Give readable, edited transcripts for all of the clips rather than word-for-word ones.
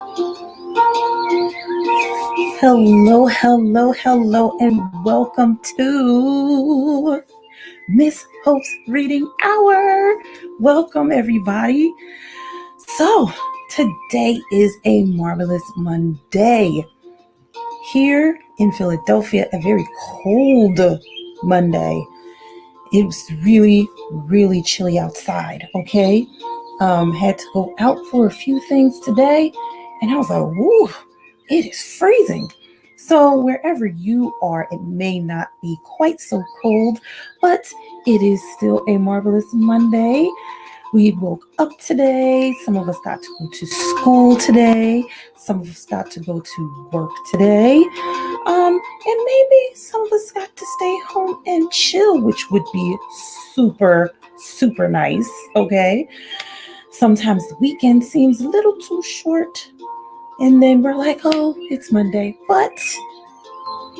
Hello, hello, hello, and welcome to Miss Hope's Reading Hour. Welcome, everybody. So, today is a marvelous Monday. Here in Philadelphia, a very cold Monday. It was really, really chilly outside, okay? Had to go out for a few things today, and I was like, woo, it is freezing. So wherever you are, it may not be quite so cold, but it is still a marvelous Monday. We woke up today. Some of us got to go to school today. Some of us got to go to work today. And maybe some of us got to stay home and chill, which would be super, super nice. Okay. Sometimes the weekend seems a little too short. And then we're like, oh, it's Monday. But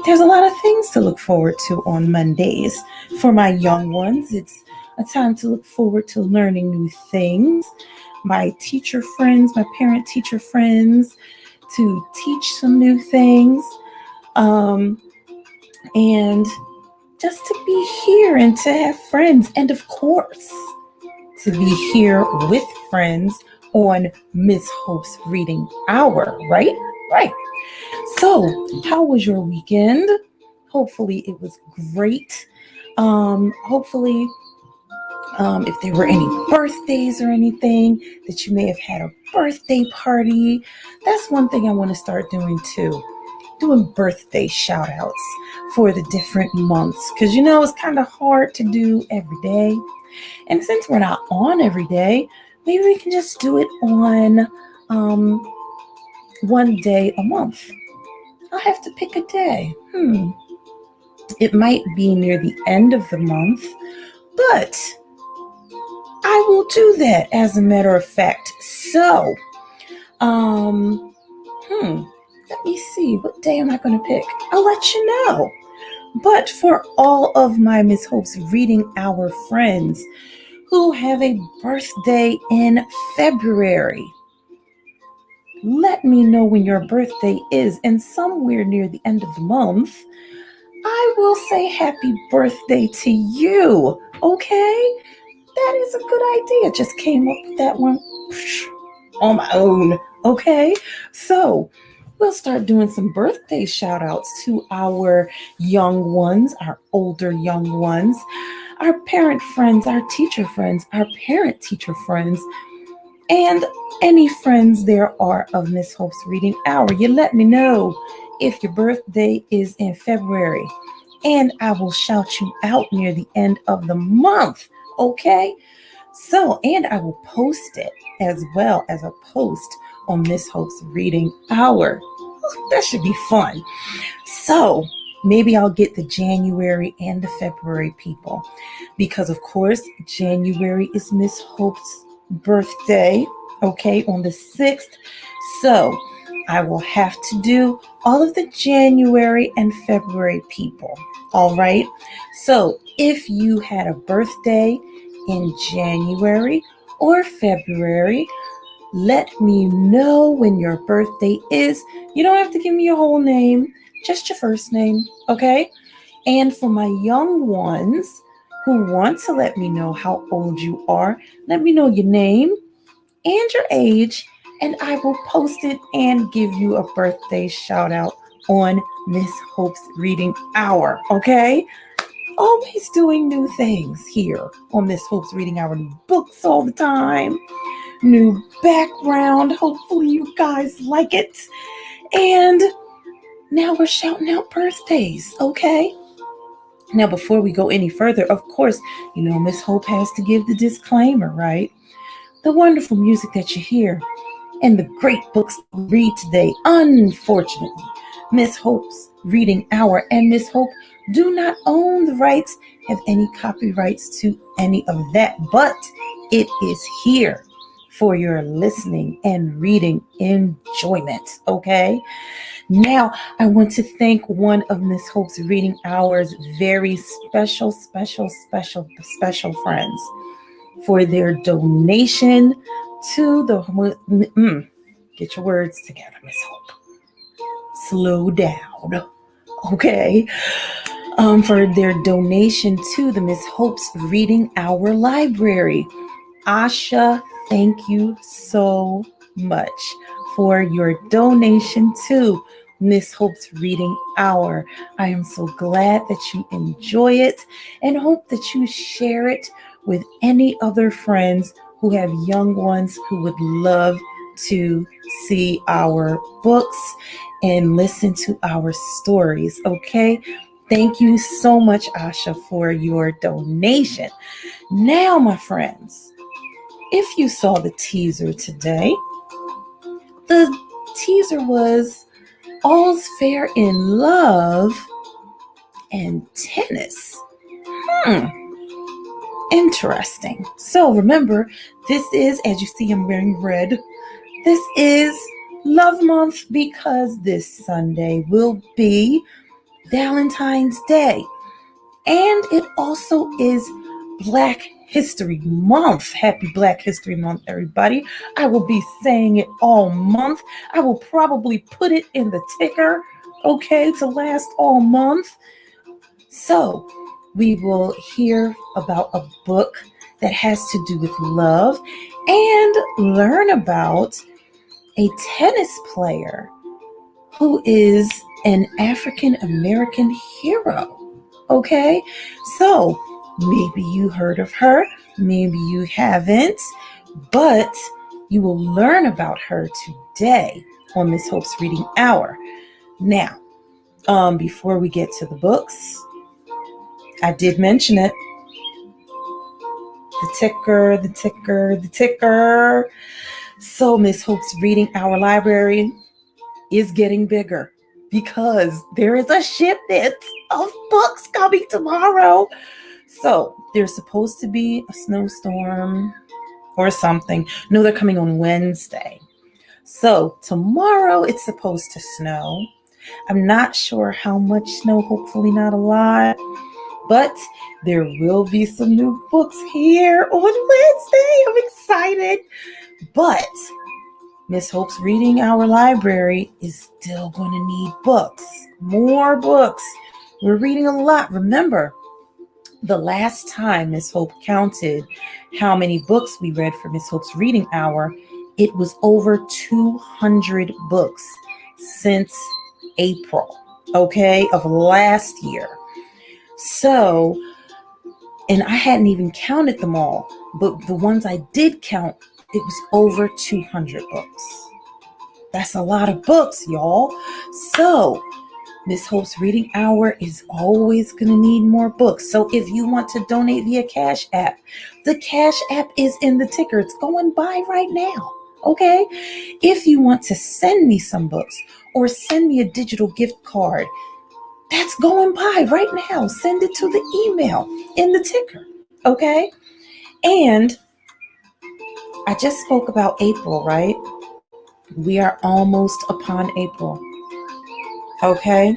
there's a lot of things to look forward to on Mondays. For my young ones, it's a time to look forward to learning new things. My teacher friends, my parent teacher friends, to teach some new things. And just to be here and to have friends. And of course, to be here with friends on Miss Hope's Reading Hour, right? Right. So, how was your weekend? Hopefully, it was great. Hopefully, if there were any birthdays or anything, that you may have had a birthday party. That's one thing I want to start doing too. Doing birthday shout outs for the different months. Because, it's kind of hard to do every day. And since we're not on every day, maybe we can just do it on one day a month. I'll have to pick a day. It might be near the end of the month, but I will do that as a matter of fact. So, let me see. What day am I going to pick? I'll let you know. But for all of my Miss Hope's Reading Hour friends who have a birthday in February, let me know when your birthday is, and somewhere near the end of the month, I will say happy birthday to you, okay? That is a good idea. Just came up with that one on my own, okay? So we'll start doing some birthday shout outs to our young ones, our older young ones, our parent friends, our teacher friends, our parent teacher friends, and any friends there are of Miss Hope's Reading Hour. You let me know if your birthday is in February, and I will shout you out near the end of the month, okay? So, and I will post it as well as a post on Miss Hope's Reading Hour. That should be fun. So, maybe I'll get the January and the February people, because of course, January is Miss Hope's birthday, okay, on the 6th. So I will have to do all of the January and February people. All right. So if you had a birthday in January or February, let me know when your birthday is. You don't have to give me your whole name, just your first name, okay? And for my young ones who want to let me know how old you are, let me know your name and your age, and I will post it and give you a birthday shout out on Miss Hope's Reading Hour, okay? Always doing new things here on Miss Hope's Reading Hour. New books all the time, new background. Hopefully you guys like it. And now we're shouting out birthdays, okay? Now, before we go any further, of course, Miss Hope has to give the disclaimer, right? The wonderful music that you hear and the great books we read today, unfortunately, Miss Hope's Reading Hour and Miss Hope do not own the rights, have any copyrights to any of that, but it is here for your listening and reading enjoyment, okay? Now, I want to thank one of Miss Hope's Reading Hour's very special friends for their donation to the Get your words together, Miss Hope. Slow down. Okay. For their donation to the Miss Hope's Reading Hour Library. Asha, thank you so much for your donation to Miss Hope's Reading Hour. I am so glad that you enjoy it and hope that you share it with any other friends who have young ones who would love to see our books and listen to our stories, okay? Thank you so much, Asha, for your donation. Now, my friends, if you saw the teaser today, the teaser was All's Fair in Love and Tennis. Interesting. So remember, this is, as you see, I'm wearing red. This is Love Month because this Sunday will be Valentine's Day. And it also is Black History Month. Happy Black History Month, everybody. I will be saying it all month. I will probably put it in the ticker, okay, to last all month. So we will hear about a book that has to do with love and learn about a tennis player who is an African American hero. Okay, so maybe you heard of her, maybe you haven't, but you will learn about her today on Miss Hope's Reading Hour. Now, before we get to the books, I did mention it. The ticker. So Miss Hope's Reading Hour Library is getting bigger because there is a shipment of books coming tomorrow. So there's supposed to be a snowstorm or something. No, they're coming on Wednesday. So tomorrow it's supposed to snow. I'm not sure how much snow, hopefully not a lot, but there will be some new books here on Wednesday. I'm excited. But Miss Hope's Reading Hour Library is still going to need books, more books. We're reading a lot. Remember, the last time Miss Hope counted how many books we read for Miss Hope's Reading Hour, it was over 200 books since April, okay, of last year. So, and I hadn't even counted them all, but the ones I did count, it was over 200 books. That's a lot of books, y'all. So, Miss Hope's Reading Hour is always going to need more books. So if you want to donate via Cash App, the Cash App is in the ticker. It's going by right now, okay? If you want to send me some books or send me a digital gift card, that's going by right now. Send it to the email in the ticker, okay? And I just spoke about April, right? We are almost upon April. Okay?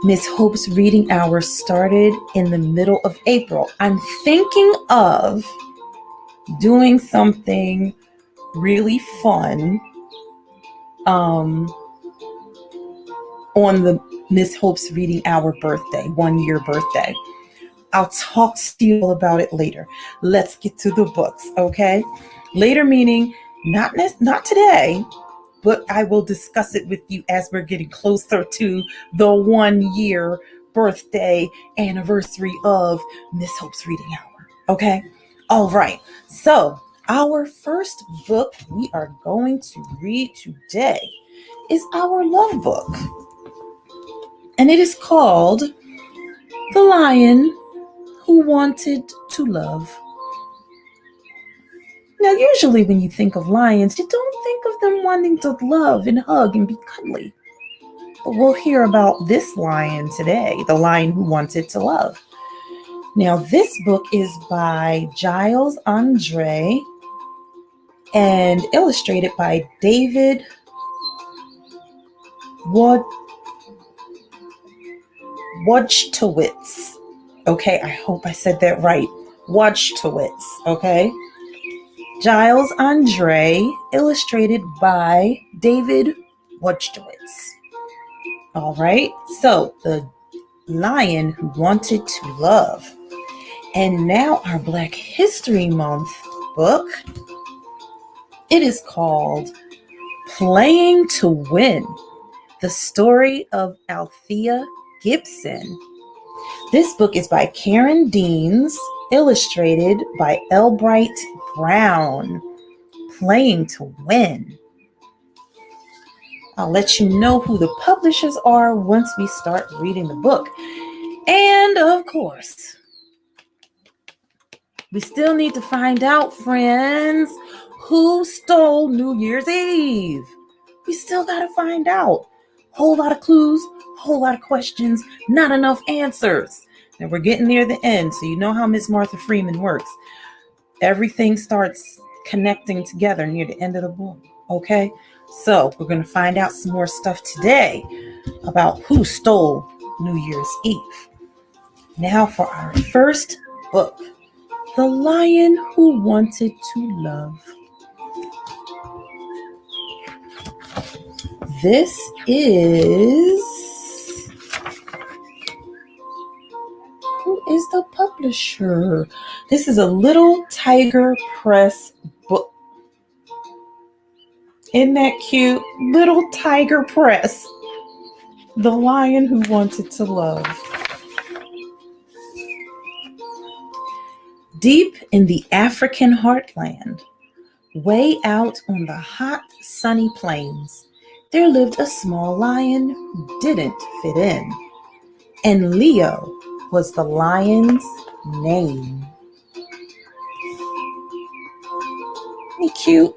Miss Hope's Reading Hour started in the middle of April. I'm thinking of doing something really fun on the Miss Hope's Reading Hour birthday, 1 year birthday. I'll talk to you all about it later. Let's get to the books, okay? Later meaning not today, but I will discuss it with you as we're getting closer to the 1 year birthday anniversary of Miss Hope's Reading Hour, okay? All right, so our first book we are going to read today is our love book. And it is called The Lion Who Wanted to Love. Now, usually when you think of lions, you don't think of them wanting to love and hug and be cuddly. But we'll hear about this lion today, the lion who wanted to love. Now, this book is by Giles Andre and illustrated by David Wojtowicz. Okay, I hope I said that right. Wojtowicz, okay? Giles Andre, illustrated by David Wojtowicz. All right, so The Lion Who Wanted to Love. And now our Black History Month book. It is called Playing to Win, the story of Althea Gibson. This book is by Karen Deans, illustrated by Elbright Brown. Playing to Win. I'll let you know who the publishers are once we start reading the book. And of course, we still need to find out, friends, who stole New Year's Eve. We still got to find out. Whole lot of clues, whole lot of questions, not enough answers. And we're getting near the end, so you know how Miss Martha Freeman works. Everything starts connecting together near the end of the book, okay? So we're going to find out some more stuff today about who stole New Year's Eve. Now for our first book, The Lion Who Wanted to Love. This is... Who is the publisher? This is a Little Tiger Press book. Isn't that cute? Little Tiger Press. The Lion Who Wanted to Love. Deep in the African heartland, way out on the hot, sunny plains, there lived a small lion who didn't fit in. And Leo was the lion's name. Isn't he cute?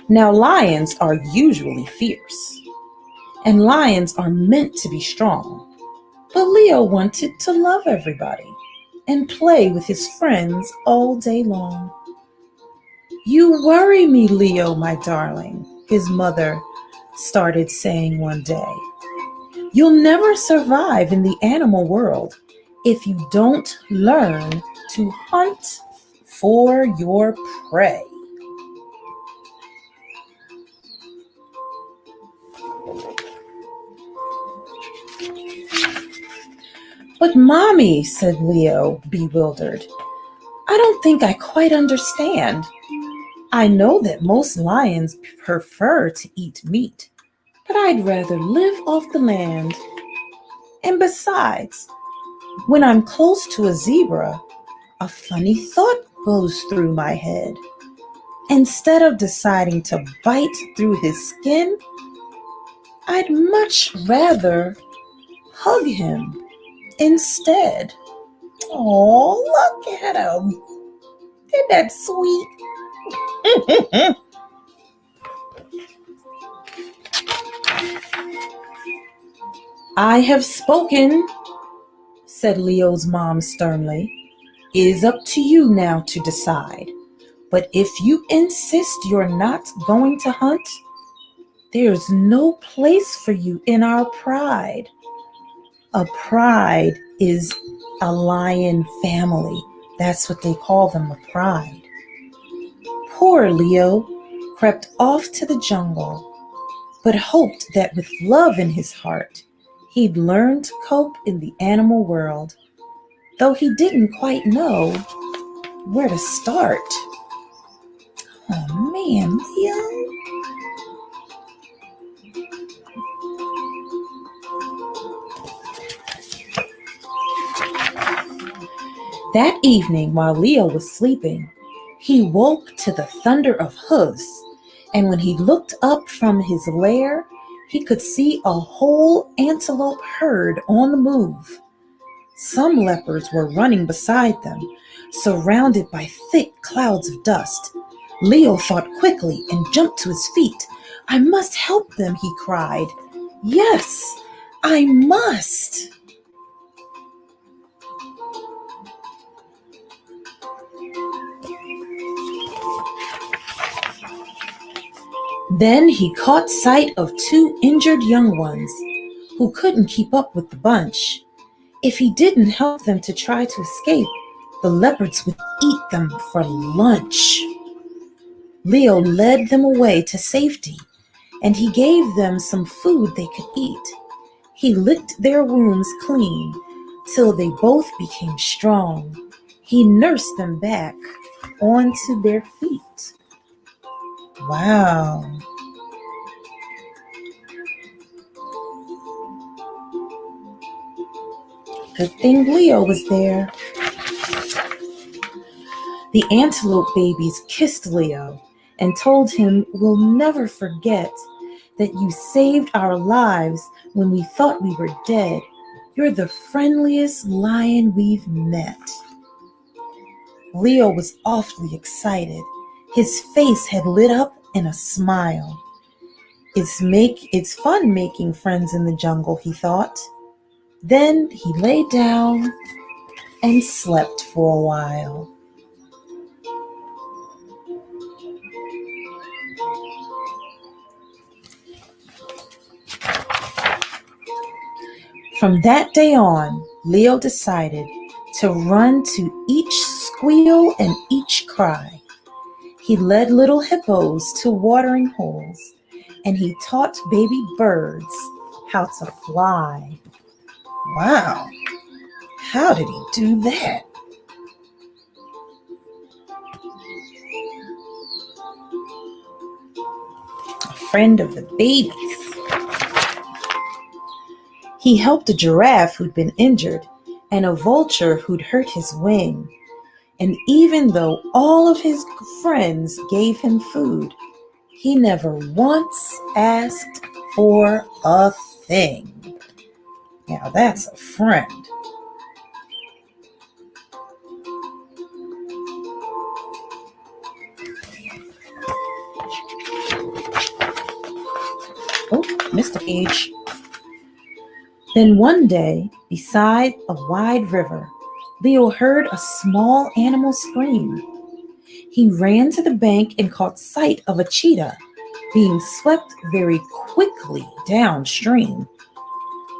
Now, lions are usually fierce, and lions are meant to be strong. But Leo wanted to love everybody and play with his friends all day long. "You worry me, Leo, my darling," his mother started saying one day. "You'll never survive in the animal world if you don't learn to hunt for your prey." "But Mommy," said Leo, bewildered, "I don't think I quite understand. I know that most lions prefer to eat meat, but I'd rather live off the land. And besides, when I'm close to a zebra, a funny thought goes through my head. Instead of deciding to bite through his skin, I'd much rather hug him instead." Oh, look at him. Isn't that sweet? "I have spoken," said Leo's mom sternly. "It is up to you now to decide. But if you insist you're not going to hunt, there's no place for you in our pride." A pride is a lion family. That's what they call them, a pride. Poor Leo crept off to the jungle, but hoped that with love in his heart, he'd learn to cope in the animal world, though he didn't quite know where to start. Oh man, Leo. That evening, while Leo was sleeping, he woke to the thunder of hooves, and when he looked up from his lair, he could see a whole antelope herd on the move. Some leopards were running beside them, surrounded by thick clouds of dust. Leo thought quickly and jumped to his feet. "I must help them," he cried. "Yes, I must." Then he caught sight of two injured young ones who couldn't keep up with the bunch. If he didn't help them to try to escape, the leopards would eat them for lunch. Leo led them away to safety, and he gave them some food they could eat. He licked their wounds clean till they both became strong. He nursed them back onto their feet. Wow. Good thing Leo was there. The antelope babies kissed Leo and told him, "We'll never forget that you saved our lives when we thought we were dead. You're the friendliest lion we've met." Leo was awfully excited. His face had lit up in a smile. It's fun making friends in the jungle, he thought. Then he lay down and slept for a while. From that day on, Leo decided to run to each squeal and each cry. He led little hippos to watering holes, and he taught baby birds how to fly. Wow, how did he do that? A friend of the babies. He helped a giraffe who'd been injured and a vulture who'd hurt his wing. And even though all of his friends gave him food, he never once asked for a thing. Now that's a friend. Oh, missed a page. Then one day, beside a wide river, Leo heard a small animal scream. He ran to the bank and caught sight of a cheetah being swept very quickly downstream.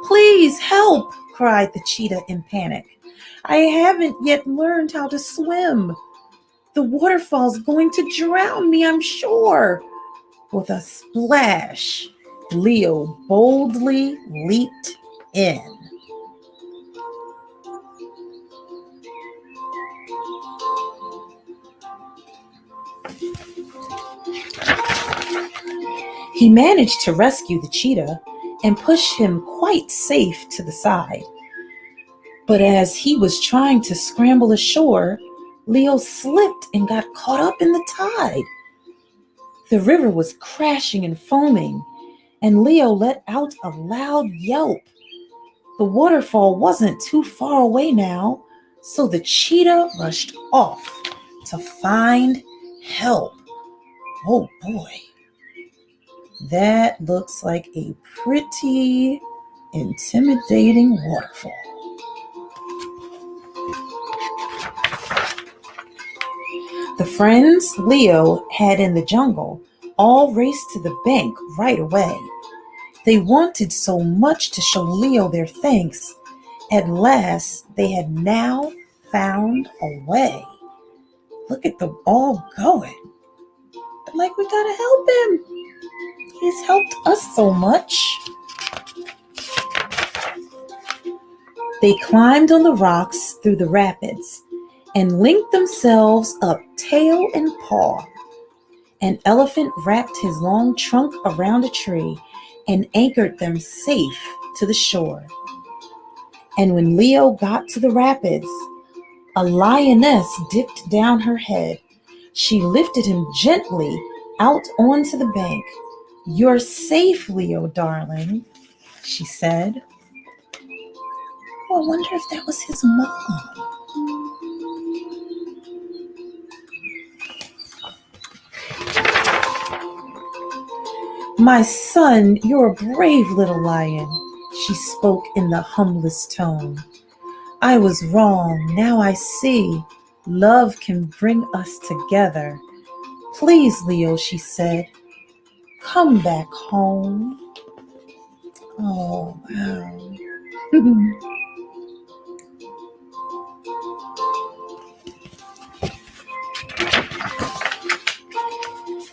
"Please help!" cried the cheetah in panic. "I haven't yet learned how to swim. The waterfall's going to drown me, I'm sure." With a splash, Leo boldly leaped in. He managed to rescue the cheetah and push him quite safe to the side. But as he was trying to scramble ashore, Leo slipped and got caught up in the tide. The river was crashing and foaming, and Leo let out a loud yelp. The waterfall wasn't too far away now, so the cheetah rushed off to find help. Oh boy, that looks like a pretty intimidating waterfall. The friends Leo had in the jungle all raced to the bank right away. They wanted so much to show Leo their thanks. At last, they had now found a way. Look at them all going. They're like, "We gotta help him. He's helped us so much." They climbed on the rocks through the rapids and linked themselves up tail and paw. An elephant wrapped his long trunk around a tree and anchored them safe to the shore. And when Leo got to the rapids, a lioness dipped down her head. She lifted him gently out onto the bank. "You're safe, Leo, darling," she said. Oh, I wonder if that was his mom. "My son, you're a brave little lion," she spoke in the humblest tone. "I was wrong. Now I see. Love can bring us together. Please, Leo," she said, "come back home." Oh, wow.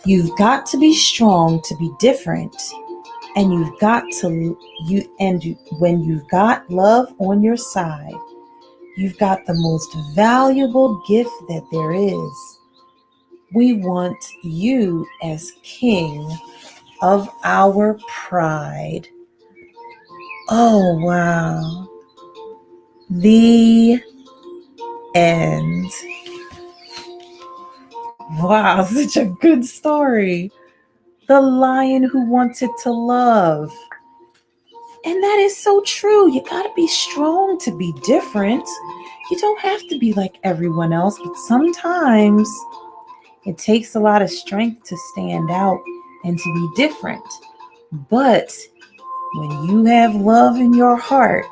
You've got to be strong to be different. And when you've got love on your side, you've got the most valuable gift that there is. We want you as king of our pride. Oh, wow. The end. Wow, such a good story. The lion who wanted to love. And that is so true. You got to be strong to be different. You don't have to be like everyone else, but sometimes it takes a lot of strength to stand out and to be different. But when you have love in your heart,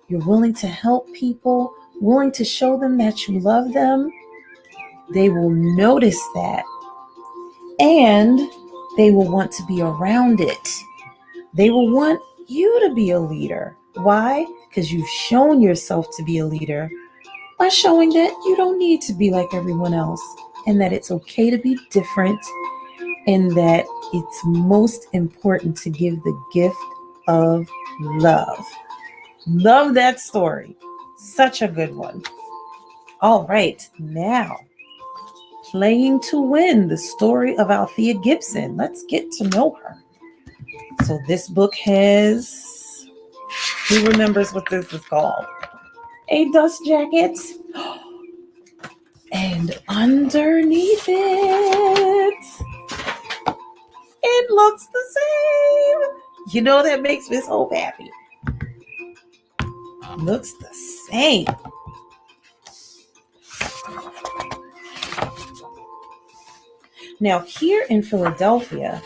you're willing to help people, willing to show them that you love them, they will notice that. And they will want to be around it. They will want you to be a leader. Why? Because you've shown yourself to be a leader by showing that you don't need to be like everyone else and that it's okay to be different and that it's most important to give the gift of love. Love that story. Such a good one. All right, now, Playing to Win, the story of Althea Gibson. Let's get to know her. So this book has, who remembers what this is called? A dust jacket. And underneath it looks the same. You know, that makes me so happy. Looks the same. Now, here in Philadelphia,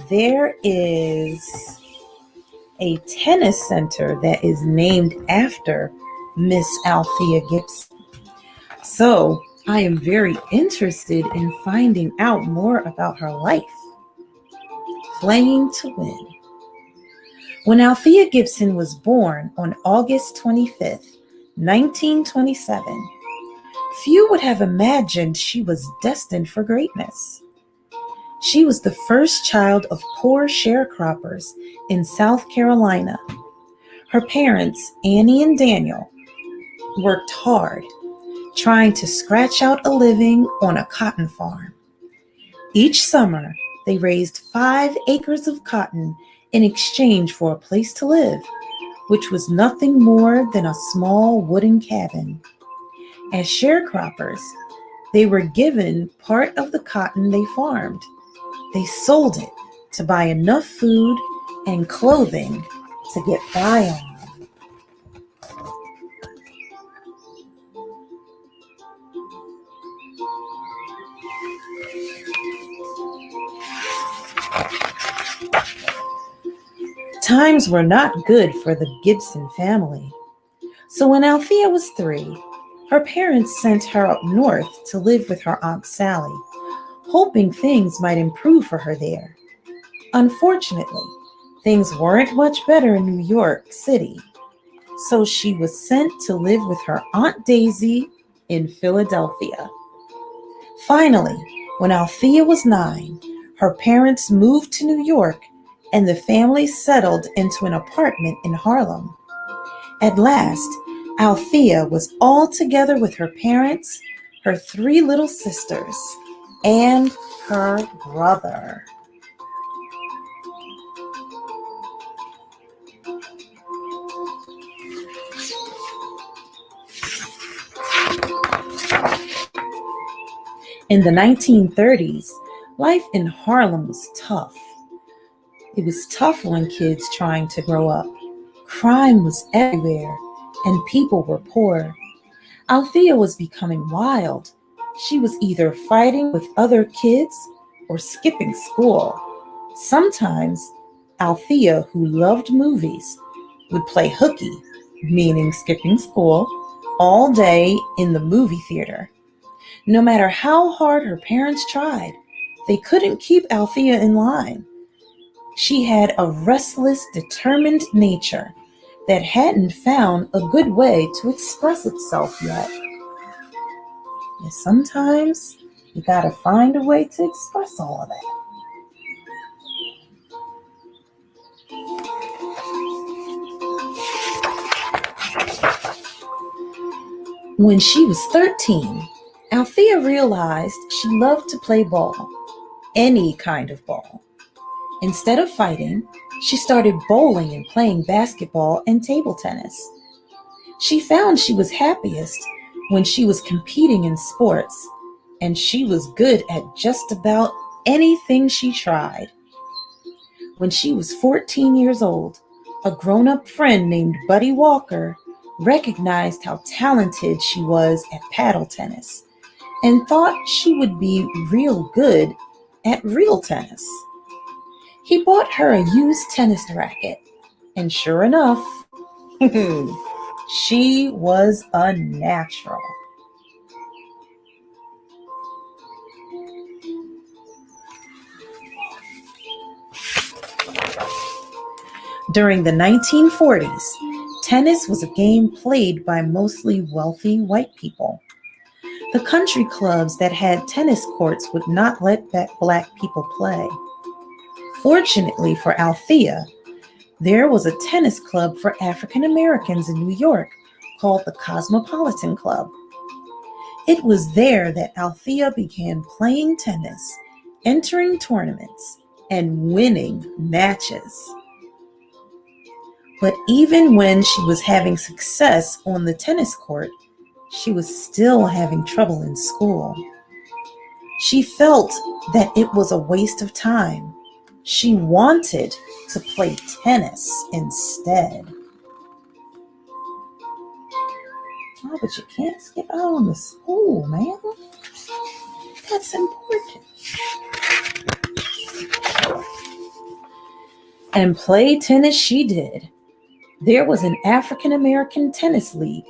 there is a tennis center that is named after Miss Althea Gibson. So I am very interested in finding out more about her life. Playing to Win. When Althea Gibson was born on August 25th, 1927, few would have imagined she was destined for greatness. She was the first child of poor sharecroppers in South Carolina. Her parents, Annie and Daniel, worked hard, trying to scratch out a living on a cotton farm. Each summer, they raised 5 acres of cotton in exchange for a place to live, which was nothing more than a small wooden cabin. As sharecroppers, they were given part of the cotton they farmed. They sold it to buy enough food and clothing to get by on. Times were not good for the Gibson family. So when Althea was 3, her parents sent her up north to live with her Aunt Sally, hoping things might improve for her there. Unfortunately, things weren't much better in New York City, so she was sent to live with her Aunt Daisy in Philadelphia. Finally, when Althea was 9, her parents moved to New York and the family settled into an apartment in Harlem. At last, Althea was all together with her parents, her 3 little sisters, and her brother. In the 1930s, life in Harlem was tough. It was tough on kids trying to grow up. Crime was everywhere, and people were poor. Althea was becoming wild. She was either fighting with other kids or skipping school. Sometimes, Althea, who loved movies, would play hooky, meaning skipping school, all day in the movie theater. No matter how hard her parents tried, they couldn't keep Althea in line. She had a restless, determined nature that hadn't found a good way to express itself yet. And sometimes you gotta find a way to express all of that. When she was 13, Althea realized she loved to play ball, any kind of ball. Instead of fighting, she started bowling and playing basketball and table tennis. She found she was happiest when she was competing in sports, and she was good at just about anything she tried. When she was 14 years old, a grown-up friend named Buddy Walker recognized how talented she was at paddle tennis and thought she would be real good at real tennis. He bought her a used tennis racket, and sure enough, she was a natural. During the 1940s, tennis was a game played by mostly wealthy white people. The country clubs that had tennis courts would not let black people play. Fortunately for Althea, there was a tennis club for African Americans in New York called the Cosmopolitan Club. It was there that Althea began playing tennis, entering tournaments, and winning matches. But even when she was having success on the tennis court, she was still having trouble in school. She felt that it was a waste of time. She wanted to play tennis instead. Oh, but you can't skip out on the school, man. That's important. And play tennis she did. There was an African American tennis league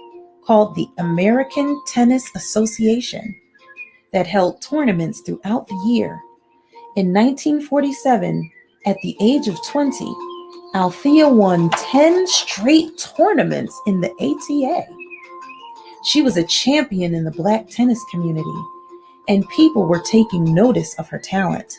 called the American Tennis Association that held tournaments throughout the year. In 1947, at the age of 20, Althea won 10 straight tournaments in the ATA. She was a champion in the black tennis community, and people were taking notice of her talent.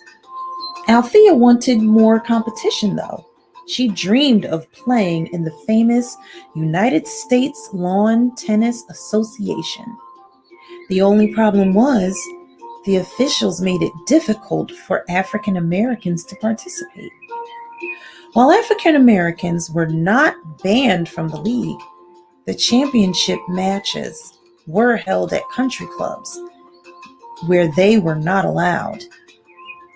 Althea wanted more competition, though. She dreamed of playing in the famous United States Lawn Tennis Association. The only problem was the officials made it difficult for African Americans to participate. While African Americans were not banned from the league, the championship matches were held at country clubs where they were not allowed.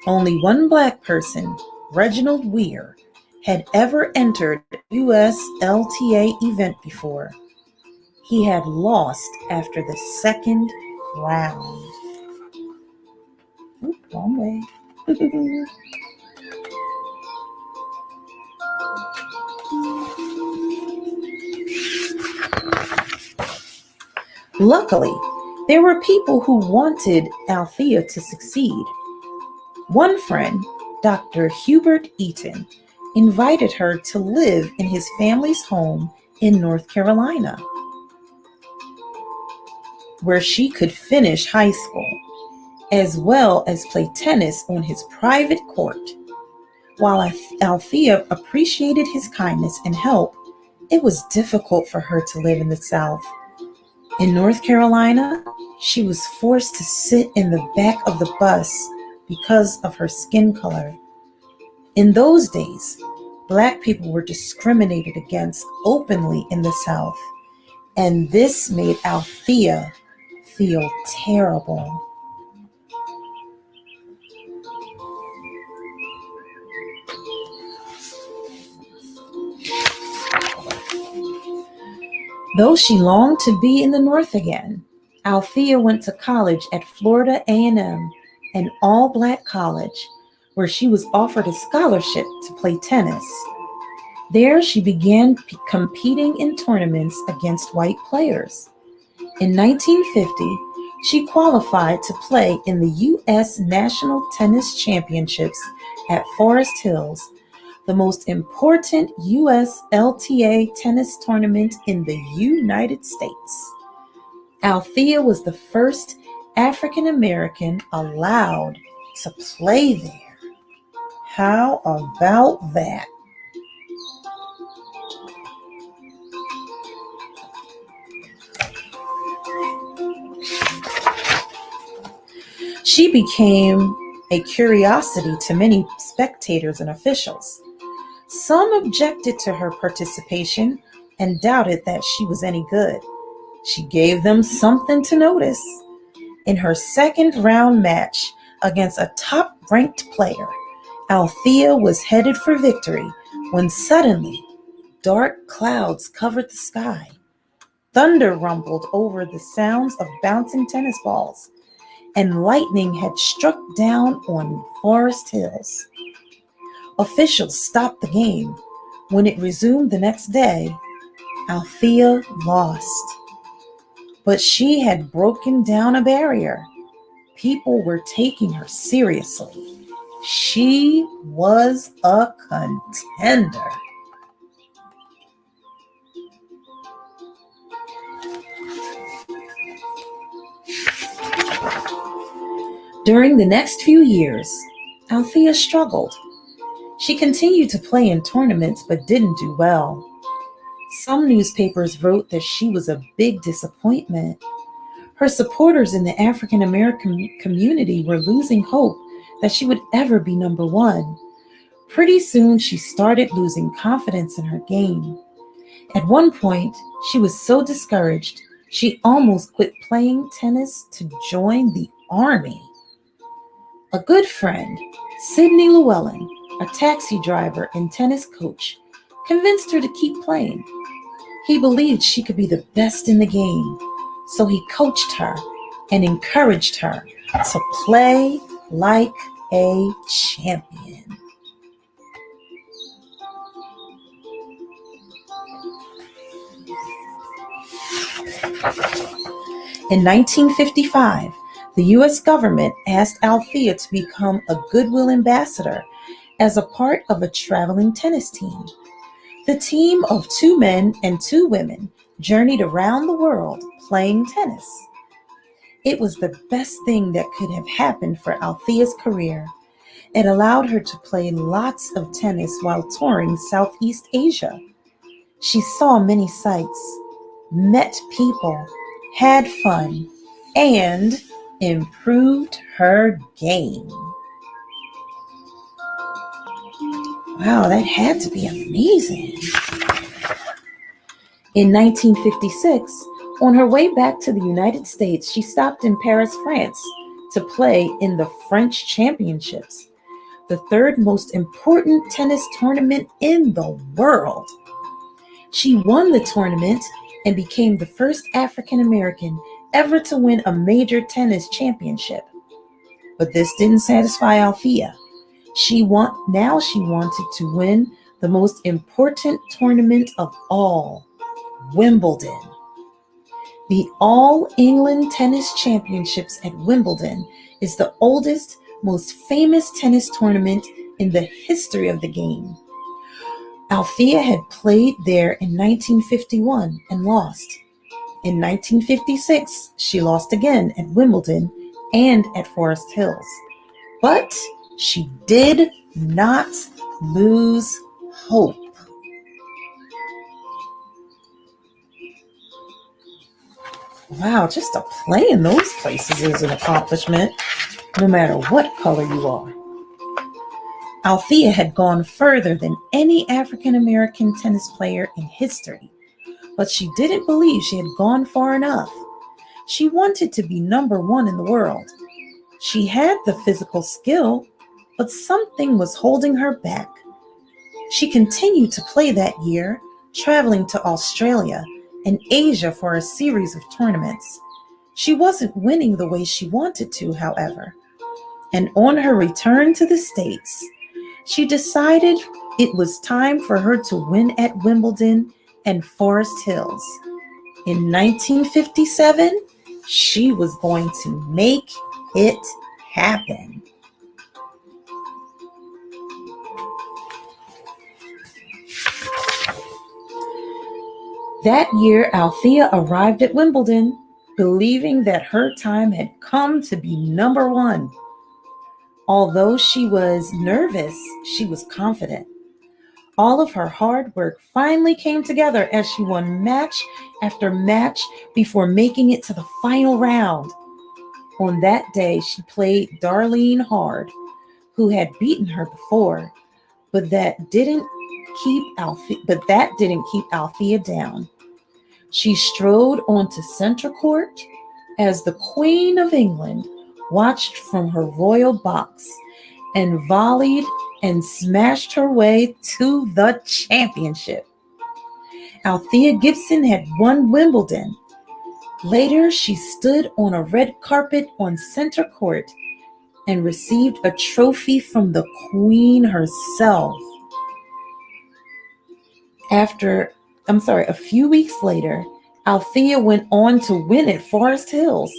Only one black person, Reginald Weir, had ever entered a U.S. LTA event before. He had lost after the second round. Oop, wrong way. Luckily, there were people who wanted Althea to succeed. One friend, Dr. Hubert Eaton, invited her to live in his family's home in North Carolina, where she could finish high school, as well as play tennis on his private court. While Althea appreciated his kindness and help, it was difficult for her to live in the South. In North Carolina, she was forced to sit in the back of the bus because of her skin color. In those days, Black people were discriminated against openly in the South, and this made Althea feel terrible. Though she longed to be in the North again, Althea went to college at Florida A&M, an all-Black college, where she was offered a scholarship to play tennis. There she began competing in tournaments against white players. In 1950, she qualified to play in the U.S. National Tennis Championships at Forest Hills, the most important U.S. LTA tennis tournament in the United States. Althea was the first African American allowed to play there. How about that? She became a curiosity to many spectators and officials. Some objected to her participation and doubted that she was any good. She gave them something to notice. In her second round match against a top ranked player, Althea was headed for victory when suddenly dark clouds covered the sky. Thunder rumbled over the sounds of bouncing tennis balls, and lightning had struck down on Forest Hills. Officials stopped the game. When it resumed the next day, Althea lost. But she had broken down a barrier. People were taking her seriously. She was a contender. During the next few years, Althea struggled. She continued to play in tournaments but didn't do well. Some newspapers wrote that she was a big disappointment. Her supporters in the African American community were losing hope that she would ever be number one. Pretty soon, she started losing confidence in her game. At one point, she was so discouraged, she almost quit playing tennis to join the army. A good friend, Sidney Llewellyn, a taxi driver and tennis coach, convinced her to keep playing. He believed she could be the best in the game, so he coached her and encouraged her to play like a champion. In 1955, the U.S. government asked Althea to become a Goodwill ambassador as a part of a traveling tennis team. The team of 2 men and 2 women journeyed around the world playing tennis. It was the best thing that could have happened for Althea's career. It allowed her to play lots of tennis while touring Southeast Asia. She saw many sights, met people, had fun, and improved her game. Wow, that had to be amazing. In 1956, on her way back to the United States, she stopped in Paris, France, to play in the French Championships, the 3rd most important tennis tournament in the world. She won the tournament and became the first African American ever to win a major tennis championship. But this didn't satisfy Althea. Now she wanted to win the most important tournament of all, Wimbledon. The All England Tennis Championships at Wimbledon is the oldest, most famous tennis tournament in the history of the game. Althea had played there in 1951 and lost. In 1956, she lost again at Wimbledon and at Forest Hills. But she did not lose hope. Wow, just to play in those places is an accomplishment, no matter what color you are. Althea had gone further than any African American tennis player in history, but she didn't believe she had gone far enough. She wanted to be number 1 in the world. She had the physical skill, but something was holding her back. She continued to play that year, traveling to Australia and Asia for a series of tournaments. She wasn't winning the way she wanted to, however. And on her return to the States, she decided it was time for her to win at Wimbledon and Forest Hills. In 1957, she was going to make it happen. That year, Althea arrived at Wimbledon, believing that her time had come to be number 1. Although she was nervous, she was confident. All of her hard work finally came together as she won match after match before making it to the final round. On that day, she played Darlene hard, who had beaten her before, but that didn't keep Althea down. She strode onto Center Court as the Queen of England watched from her royal box and volleyed and smashed her way to the championship. Althea Gibson had won Wimbledon. Later, she stood on a red carpet on Center Court and received a trophy from the Queen herself. A few weeks later, Althea went on to win at Forest Hills.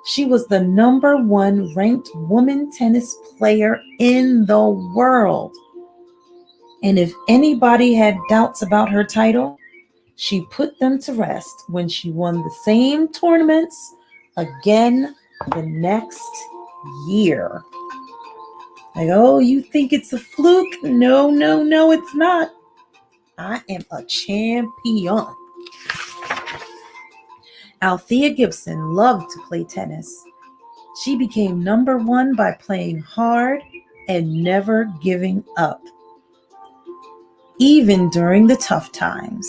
She was the number one ranked woman tennis player in the world. And if anybody had doubts about her title, she put them to rest when she won the same tournaments again the next year. Like, oh, you think it's a fluke? No, no, no, it's not. I am a champion. Althea Gibson loved to play tennis. She became number one by playing hard and never giving up. Even during the tough times,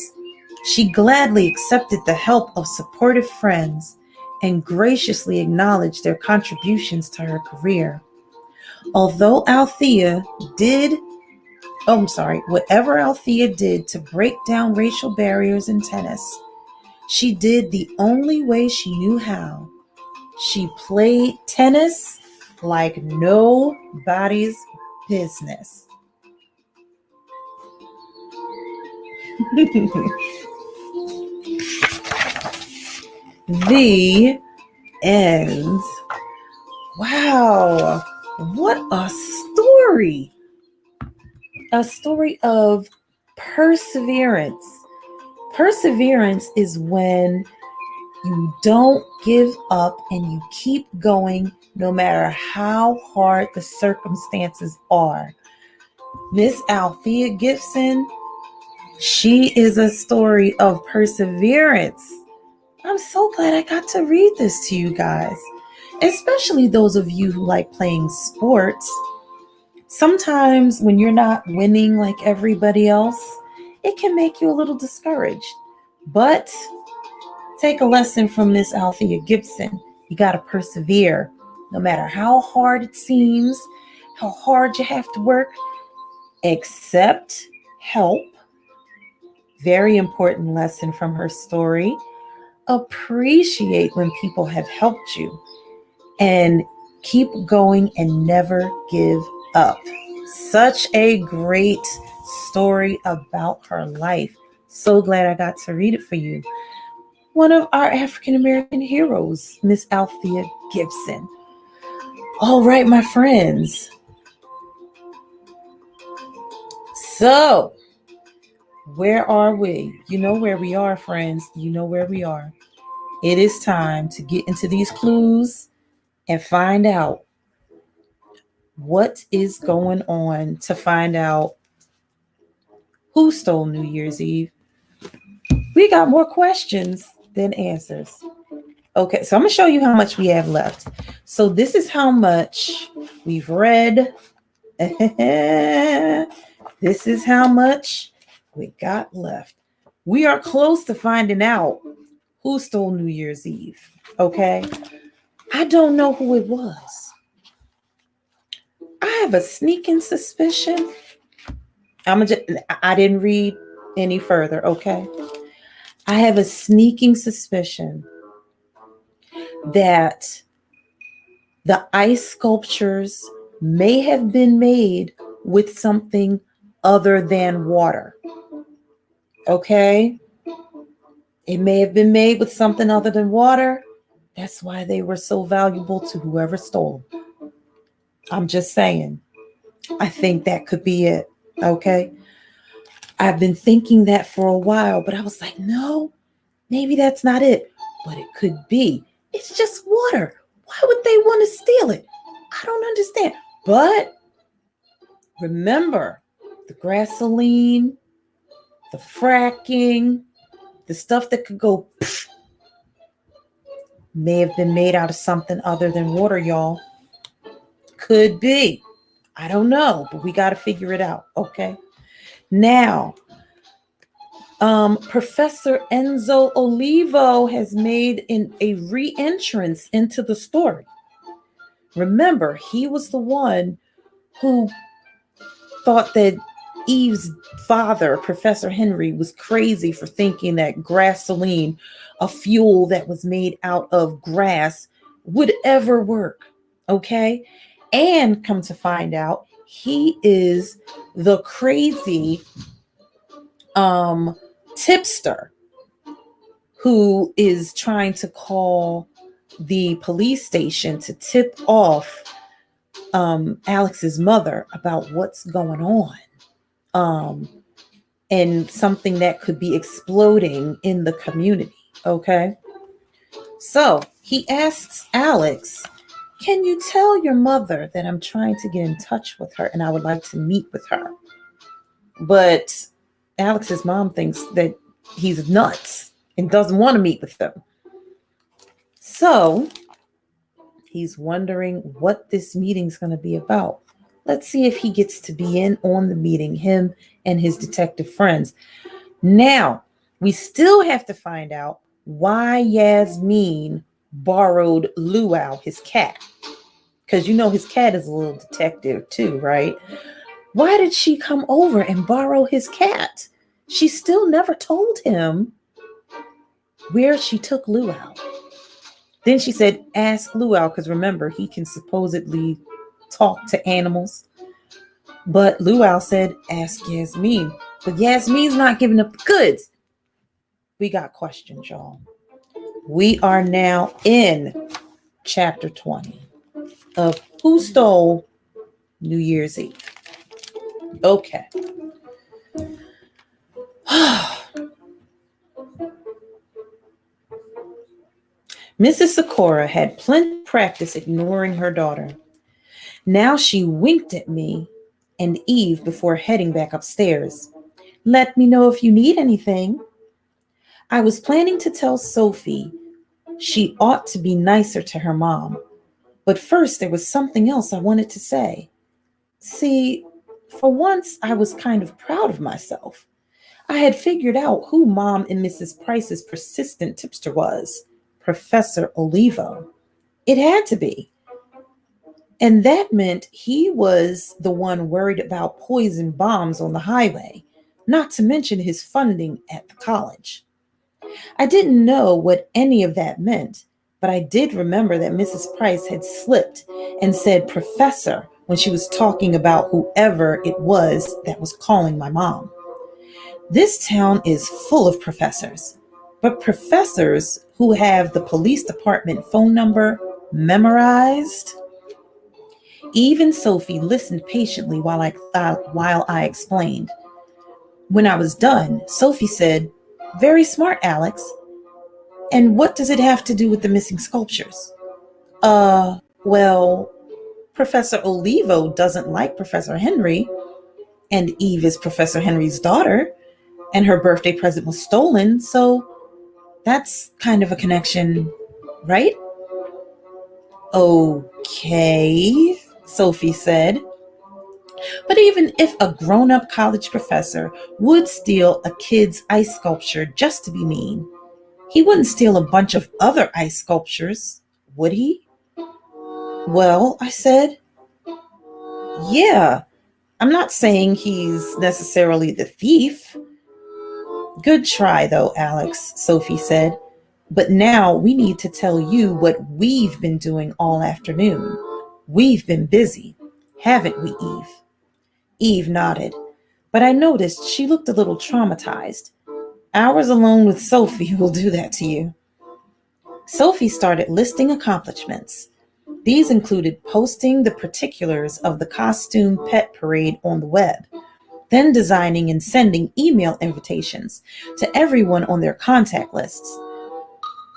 she gladly accepted the help of supportive friends and graciously acknowledged their contributions to her career. Although whatever Althea did to break down racial barriers in tennis, she did the only way she knew how. She played tennis like nobody's business. The end. Wow, what a story! A story of perseverance. Perseverance is when you don't give up and you keep going no matter how hard the circumstances are. Miss Althea Gibson, she is a story of perseverance. I'm so glad I got to read this to you guys, especially those of you who like playing sports. Sometimes when you're not winning like everybody else, it can make you a little discouraged. But take a lesson from Miss Althea Gibson. You got to persevere. No matter how hard it seems, how hard you have to work, accept help. Very important lesson from her story. Appreciate when people have helped you. And keep going and never give up. Such a great story about her life. So glad I got to read it for you. One of our African American heroes, Miss Althea Gibson. All right, my friends. So, where are we? You know where we are, friends. You know where we are. It is time to get into these clues and find out what is going on, to find out who stole New Year's Eve. We got more questions than answers. Okay, so I'm going to show you how much we have left. So this is how much we've read. This is how much we got left. We are close to finding out who stole New Year's Eve. Okay, I don't know who it was. I have a sneaking suspicion. I didn't read any further, okay? I have a sneaking suspicion that the ice sculptures may have been made with something other than water. Okay? It may have been made with something other than water. That's why they were so valuable to whoever stole them. I'm just saying. I think that could be it. Okay? I've been thinking that for a while, but I was like, no, maybe that's not it. But it could be. It's just water. Why would they want to steal it? I don't understand. But remember, the gasoline, the fracking, the stuff that could go, May have been made out of something other than water, y'all. Could be. I don't know, but we got to figure it out. Okay. Now, Professor Enzo Olivo has made a re-entrance into the story. Remember, he was the one who thought that Eve's father, Professor Henry, was crazy for thinking that gasoline, a fuel that was made out of grass, would ever work. Okay. And come to find out, he is the crazy tipster who is trying to call the police station to tip off Alex's mother about what's going on, and something that could be exploding in the community. Okay. So he asks Alex, can you tell your mother that I'm trying to get in touch with her and I would like to meet with her? But Alex's mom thinks that he's nuts and doesn't want to meet with them. So he's wondering what this meeting's going to be about. Let's see if he gets to be in on the meeting, him and his detective friends. Now, we still have to find out why Yasmin borrowed Luau, his cat. Because you know his cat is a little detective too, right? Why did she come over and borrow his cat? She still never told him where she took Luau. Then she said, ask Luau, because remember, he can supposedly talk to animals. But Luau said, ask Yasmin. But Yasmin's not giving up the goods. We got questions, y'all. We are now in chapter 20 of Who Stole New Year's Eve. Okay. Mrs. Sakura had plenty of practice ignoring her daughter. Now she winked at me and Eve before heading back upstairs. Let me know if you need anything. I was planning to tell Sophie she ought to be nicer to her mom. But first, there was something else I wanted to say. See, for once, I was kind of proud of myself. I had figured out who Mom and Mrs. Price's persistent tipster was. Professor Olivo. It had to be. And that meant he was the one worried about poison bombs on the highway, not to mention his funding at the college. I didn't know what any of that meant, but I did remember that Mrs. Price had slipped and said professor when she was talking about whoever it was that was calling my mom. This town is full of professors, but professors who have the police department phone number memorized. Eve and Sophie listened patiently while I explained. When I was done, Sophie said, "Very smart, Alex. And what does it have to do with the missing sculptures?" Well, Professor Olivo doesn't like Professor Henry, and Eve is Professor Henry's daughter, and her birthday present was stolen, so that's kind of a connection, right? Okay, Sophie said. But even if a grown-up college professor would steal a kid's ice sculpture just to be mean, he wouldn't steal a bunch of other ice sculptures, would he? Well, I said, yeah, I'm not saying he's necessarily the thief. Good try, though, Alex, Sophie said. But now we need to tell you what we've been doing all afternoon. We've been busy, haven't we, Eve? Eve nodded, but I noticed she looked a little traumatized. Hours alone with Sophie will do that to you. Sophie started listing accomplishments. These included posting the particulars of the costume pet parade on the web, then designing and sending email invitations to everyone on their contact lists.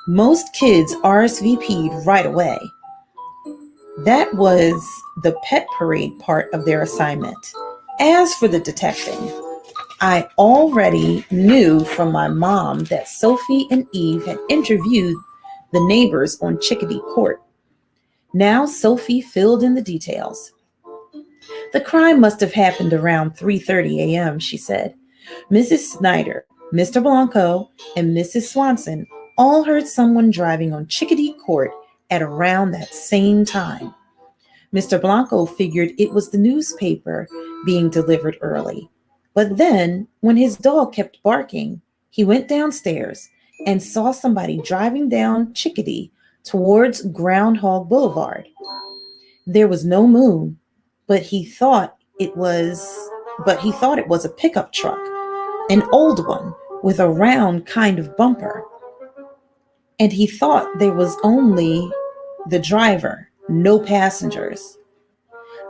Most kids RSVP'd right away. That was the pet parade part of their assignment. As for the detecting, I already knew from my mom that Sophie and Eve had interviewed the neighbors on Chickadee Court. Now Sophie filled in the details. The crime must have happened around 3:30 a.m., she said. Mrs. Snyder, Mr. Blanco, and Mrs. Swanson all heard someone driving on Chickadee Court at around that same time. Mr. Blanco figured it was the newspaper being delivered early. But then, when his dog kept barking, he went downstairs and saw somebody driving down Chickadee towards Groundhog Boulevard. There was no moon, but he thought it was a pickup truck, an old one with a round kind of bumper. And he thought there was only the driver, no passengers.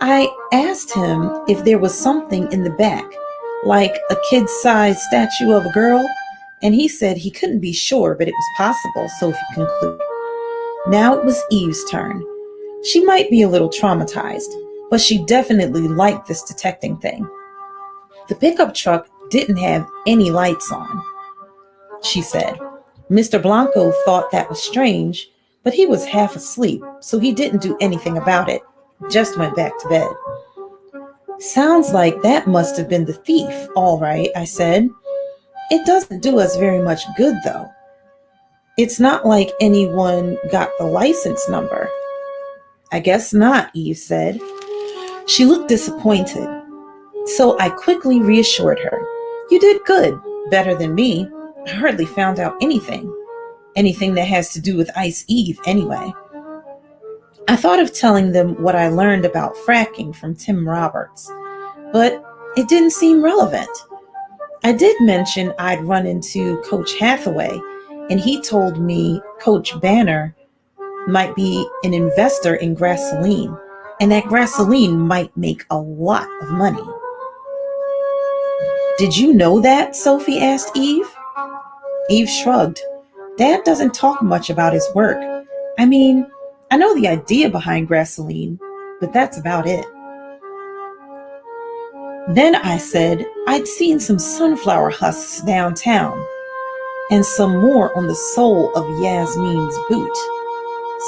I asked him if there was something in the back, like a kid-sized statue of a girl, and he said he couldn't be sure, but it was possible, Sophie concluded. Now it was Eve's turn. She might be a little traumatized, but she definitely liked this detecting thing. The pickup truck didn't have any lights on, she said. Mr. Blanco thought that was strange, but he was half asleep, so he didn't do anything about it, just went back to bed. Sounds like that must have been the thief, all right, I said. It doesn't do us very much good, though. It's not like anyone got the license number. I guess not, Eve said. She looked disappointed, so I quickly reassured her. You did good, better than me. I hardly found out anything that has to do with Ice Eve anyway. I thought of telling them what I learned about fracking from Tim Roberts, but it didn't seem relevant. I did mention I'd run into Coach Hathaway, and he told me Coach Banner might be an investor in gasoline, and that gasoline might make a lot of money. Did you know that? Sophie asked Eve. Eve shrugged. Dad doesn't talk much about his work. I mean, I know the idea behind gasoline, but that's about it. Then I said I'd seen some sunflower husks downtown and some more on the sole of Yasmin's boot.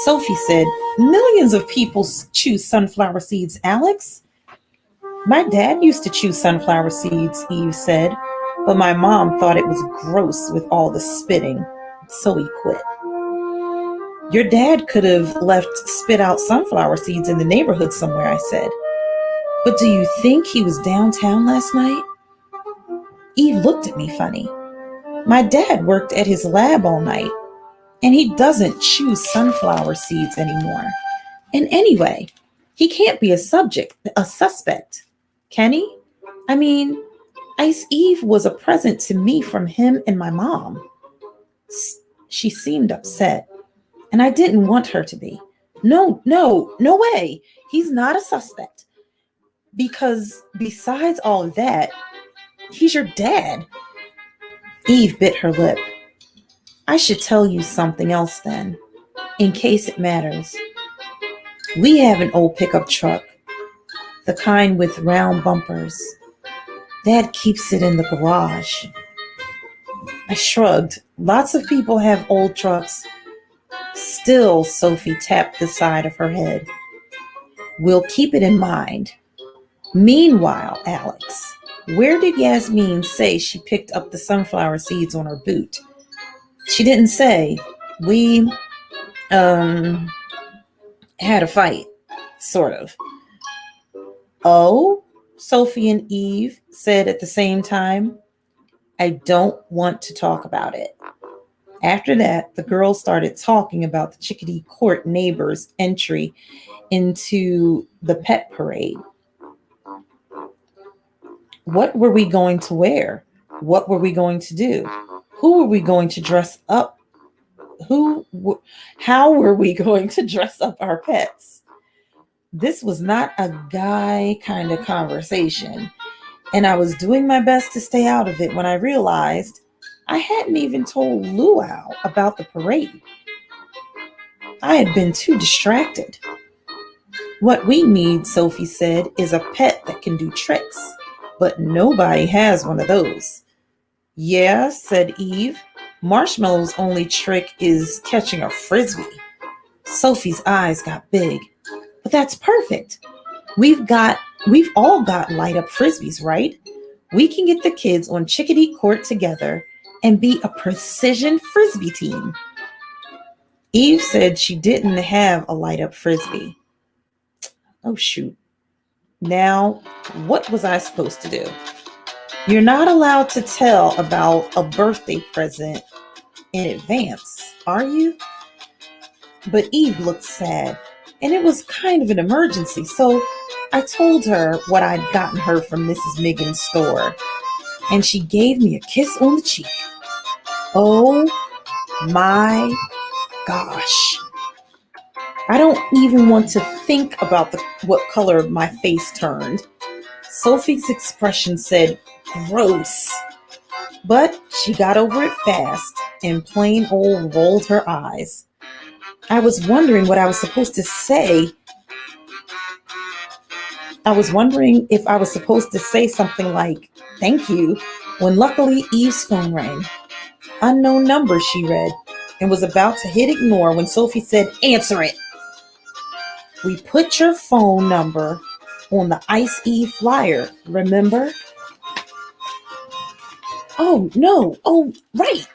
Sophie said, millions of people chew sunflower seeds, Alex. My dad used to chew sunflower seeds, Eve said, but my mom thought it was gross with all the spitting, so he quit. Your dad could have left spit out sunflower seeds in the neighborhood somewhere, I said. But do you think he was downtown last night? Eve looked at me funny. My dad worked at his lab all night, and he doesn't chew sunflower seeds anymore. And anyway, he can't be a suspect, can he? I mean, Ice Eve was a present to me from him and my mom. She seemed upset, and I didn't want her to be. No way. He's not a suspect. Because besides all of that, he's your dad. Eve bit her lip. I should tell you something else then, in case it matters. We have an old pickup truck, the kind with round bumpers. Dad keeps it in the garage. I shrugged. Lots of people have old trucks. Still, Sophie tapped the side of her head. We'll keep it in mind. Meanwhile, Alex, where did Yasmin say she picked up the sunflower seeds on her boot? She didn't say. We, had a fight, sort of. Oh, Sophie and Eve said at the same time. I don't want to talk about it. After that, the girls started talking about the Chickadee Court neighbors' entry into the pet parade. What were we going to wear? What were we going to do? Who were we going to dress up? How were we going to dress up our pets? This was not a guy kind of conversation, and I was doing my best to stay out of it when I realized I hadn't even told Luau about the parade. I had been too distracted. What we need, Sophie said, is a pet that can do tricks, but nobody has one of those. Yeah, said Eve. Marshmallow's only trick is catching a frisbee. Sophie's eyes got big. But that's perfect. We've all got light up frisbees, right? We can get the kids on Chickadee Court together and be a precision frisbee team. Eve said she didn't have a light up frisbee. Oh, shoot. Now, what was I supposed to do? You're not allowed to tell about a birthday present in advance, are you? But Eve looked sad, and it was kind of an emergency, so I told her what I'd gotten her from Mrs. Miggin's store, and she gave me a kiss on the cheek. Oh my gosh. I don't even want to think about what color my face turned. Sophie's expression said, gross. But she got over it fast and plain old rolled her eyes. I was wondering what I was supposed to say. I was wondering if I was supposed to say something like, thank you, when luckily Eve's phone rang. Unknown number, she read, and was about to hit ignore when Sophie said, answer it. We put your phone number on the Ice Eve flyer, remember? Oh, no. Oh, right.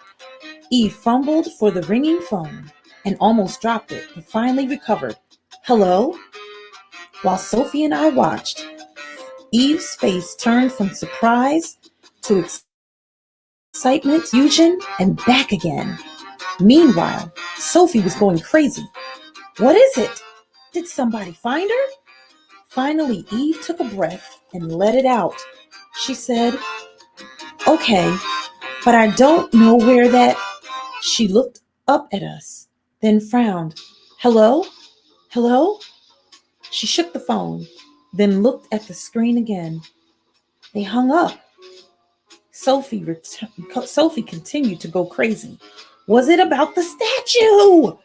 Eve fumbled for the ringing phone and almost dropped it, but finally recovered. Hello? While Sophie and I watched, Eve's face turned from surprise to excitement, confusion, and back again. Meanwhile, Sophie was going crazy. What is it? Did somebody find her? Finally, Eve took a breath and let it out. She said, okay, but I don't know where that... She looked up at us, then frowned. Hello? Hello? She shook the phone, then looked at the screen again. They hung up. Sophie continued to go crazy. Was it about the statue?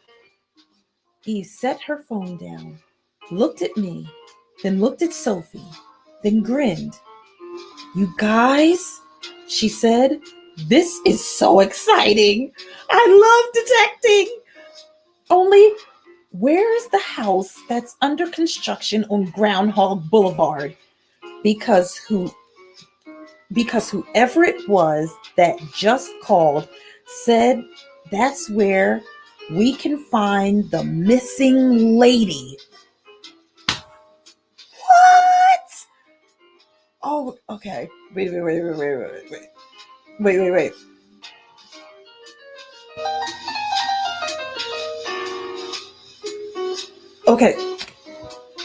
Eve set her phone down, looked at me, then looked at Sophie, then grinned. You guys, she said, this is so exciting. I love detecting. Only, where's the house that's under construction on Groundhog Boulevard? Because whoever it was that just called said that's where we can find the missing lady. What? Oh, okay. Wait. Okay.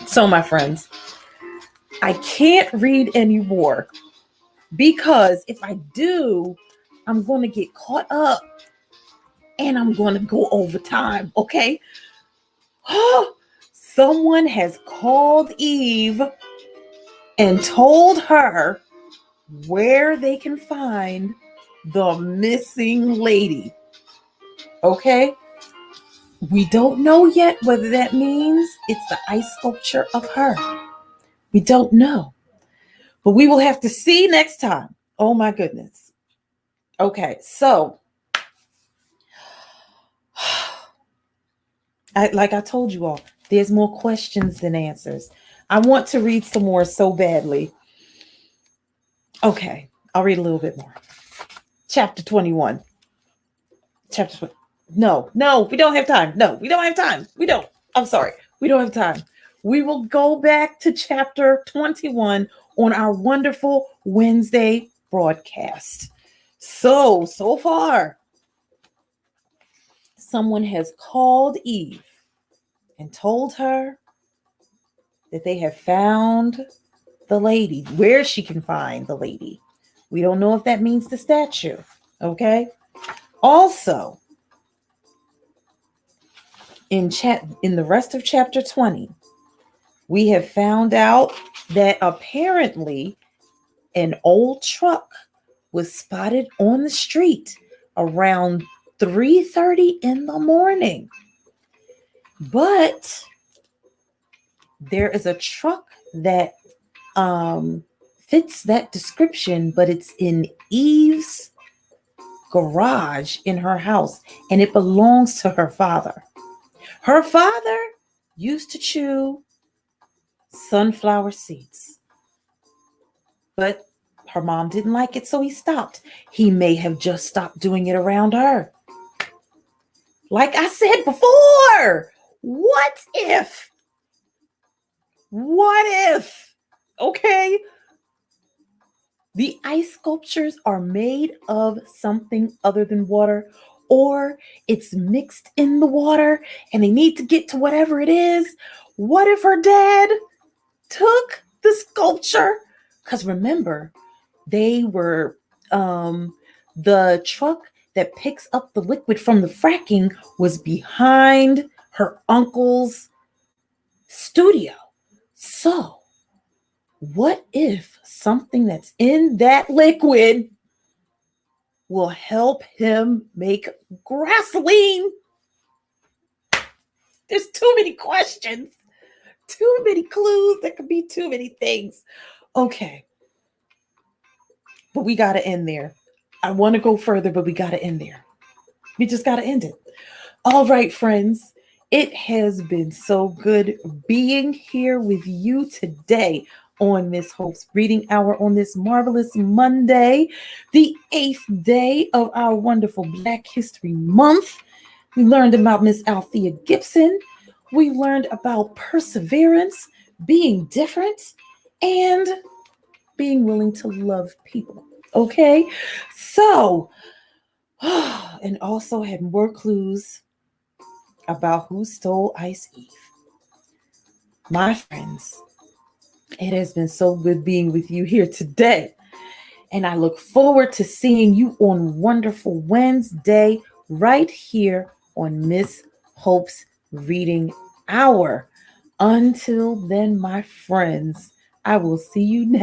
So, my friends, I can't read anymore because if I do, I'm going to get caught up and I'm going to go over time. Okay. Someone has called Eve and told her where they can find the missing lady. Okay? We don't know yet whether that means it's the ice sculpture of her. We don't know. But we will have to see next time. Oh my goodness. Okay, so like I told you all, there's more questions than answers. I want to read some more so badly. Okay, I'll read a little bit more. Chapter 21. Chapter 20. No, we don't have time. No, we don't have time. We don't. I'm sorry. We don't have time. We will go back to chapter 21 on our wonderful Wednesday broadcast. So far, someone has called Eve and told her that they have found the lady, where she can find the lady. We don't know if that means the statue. Okay. Also, in the rest of chapter 20, we have found out that apparently an old truck was spotted on the street around 3:30 in the morning. But there is a truck that fits that description, but it's in Eve's garage in her house, and it belongs to her father. Her father used to chew sunflower seeds, but her mom didn't like it, so he stopped. He may have just stopped doing it around her. Like I said before, what if? What if? Okay, the ice sculptures are made of something other than water, or it's mixed in the water and they need to get to whatever it is. What if her dad took the sculpture? Because remember, they were the truck that picks up the liquid from the fracking was behind her uncle's studio. So, what if something that's in that liquid will help him make gasoline? There's too many questions, too many clues. There could be too many things. Okay, but we got to end there. I want to go further, but we got to end there. We just got to end it. All right, friends. It has been so good being here with you today on Miss Hope's Reading Hour on this marvelous Monday, the 8th day of our wonderful Black History Month. We learned about Miss Althea Gibson. We learned about perseverance, being different, and being willing to love people. Okay, so, and also had more clues about who stole Ice Eve. My friends, it has been so good being with you here today. And I look forward to seeing you on Wonderful Wednesday right here on Miss Hope's Reading Hour. Until then, my friends, I will see you next